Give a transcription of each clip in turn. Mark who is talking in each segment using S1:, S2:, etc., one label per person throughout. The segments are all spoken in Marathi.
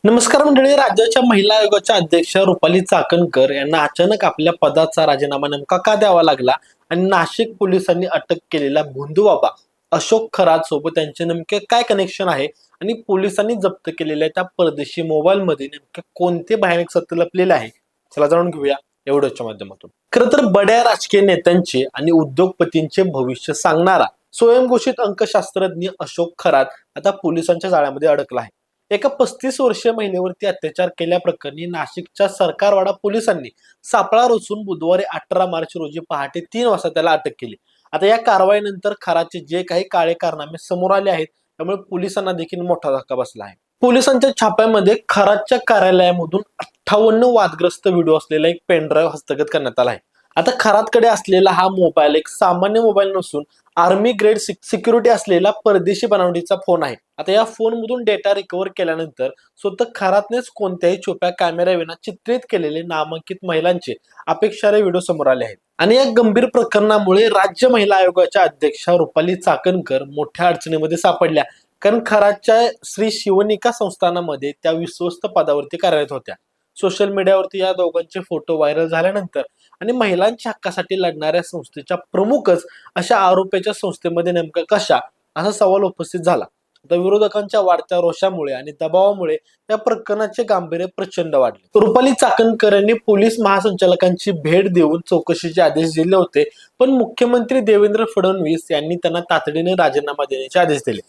S1: नमस्कार मंडळी. राज्याच्या महिला आयोगाच्या अध्यक्ष रुपाली चाकणकर यांना अचानक आपल्या पदाचा राजीनामा नेमका का द्यावा लागला आणि नाशिक पोलिसांनी अटक केलेला भोंदू बाबा अशोक खरात सोबत त्यांचे नेमके काय कनेक्शन आहे आणि पोलिसांनी जप्त केलेल्या त्या परदेशी मोबाईल मध्ये नेमके कोणते भयानक सत्य लपलेले आहे, चला जाणून घेऊया या व्हिडिओच्या माध्यमातून. खरं तर बड्या राजकीय नेत्यांचे आणि उद्योगपतींचे भविष्य सांगणारा स्वयंघोषित अंकशास्त्रज्ञ अशोक खरात आता पोलिसांच्या जाळ्यामध्ये अडकला आहे. एका 35 वर्षीय महिलेवरती अत्याचार केल्याप्रकरणी नाशिकच्या सरकारवाडा पोलिसांनी सापळा रचून बुधवारी 18 मार्च रोजी पहाटे 3 वाजता त्याला अटक केली. आता या कारवाईनंतर खराचे जे काही काळे कारनामे समोर आले आहेत त्यामुळे पोलिसांना देखील मोठा धक्का बसला आहे. पोलिसांच्या छाप्यामध्ये खराच्या कार्यालयामधून 58 वादग्रस्त व्हिडिओ असलेला एक पेनड्राईव्ह हस्तगत करण्यात आला आहे. आता खरातकडे असलेला हा मोबाईल एक सामान्य मोबाईल नसून आर्मी ग्रेड सिक्युरिटी असलेला परदेशी बनावटीचा फोन आहे. आता या फोन मधून डेटा रिकव्हर केल्यानंतर स्वतः खरातनेच कोणत्याही छुप्या कॅमेऱ्याविना चित्रित केलेले नामांकित महिलांचे अपेक्षारे व्हिडिओ समोर आले आहेत. आणि या गंभीर प्रकरणामुळे राज्य महिला आयोगाच्या अध्यक्षा रुपाली चाकणकर मोठ्या अडचणीमध्ये सापडल्या, कारण खराच्या श्री शिवनिका संस्थानामध्ये त्या विश्वस्त पदावरती कार्यरत होत्या. सोशल मीडियावरती या दोघांचे फोटो व्हायरल झाल्यानंतर आणि महिलांच्या हक्कासाठी लढणाऱ्या संस्थेच्या प्रमुखच अशा आरोपीच्या संस्थेमध्ये नेमका कशा, असा सवाल उपस्थित झाला. आता विरोधकांच्या वाढत्या रोषामुळे आणि दबावामुळे या प्रकरणाचे गांभीर्य प्रचंड वाढले. रुपाली चाकणकर यांनी पोलीस महासंचालकांची भेट देऊन चौकशीचे आदेश दिले होते, पण मुख्यमंत्री देवेंद्र फडणवीस यांनी त्यांना तातडीने राजीनामा देण्याचे आदेश दिले.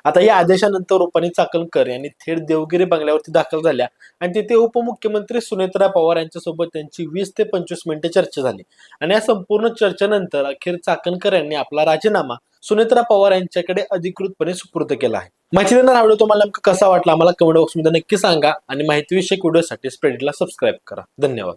S1: आता या आदेशानंतर रुपाली चाकणकर यांनी थेट देवगिरी बंगल्यावरती दाखल झाल्या आणि तिथे उपमुख्यमंत्री सुनेत्रा पवार यांच्यासोबत त्यांची 20 ते 25 मिनिटे चर्चा झाली. आणि या संपूर्ण चर्चेनंतर अखेर चाकणकर यांनी आपला राजीनामा सुनेत्रा पवार यांच्याकडे अधिकृतपणे सुपूर्द केला आहे. माहिती देणार हा व्हिडिओ तुम्हाला कसा वाटला आम्हाला कमेंट बॉक्समध्ये नक्की सांगा आणि माहितीविषयक व्हिडिओसाठी स्प्रेडला सबस्क्राईब करा. धन्यवाद.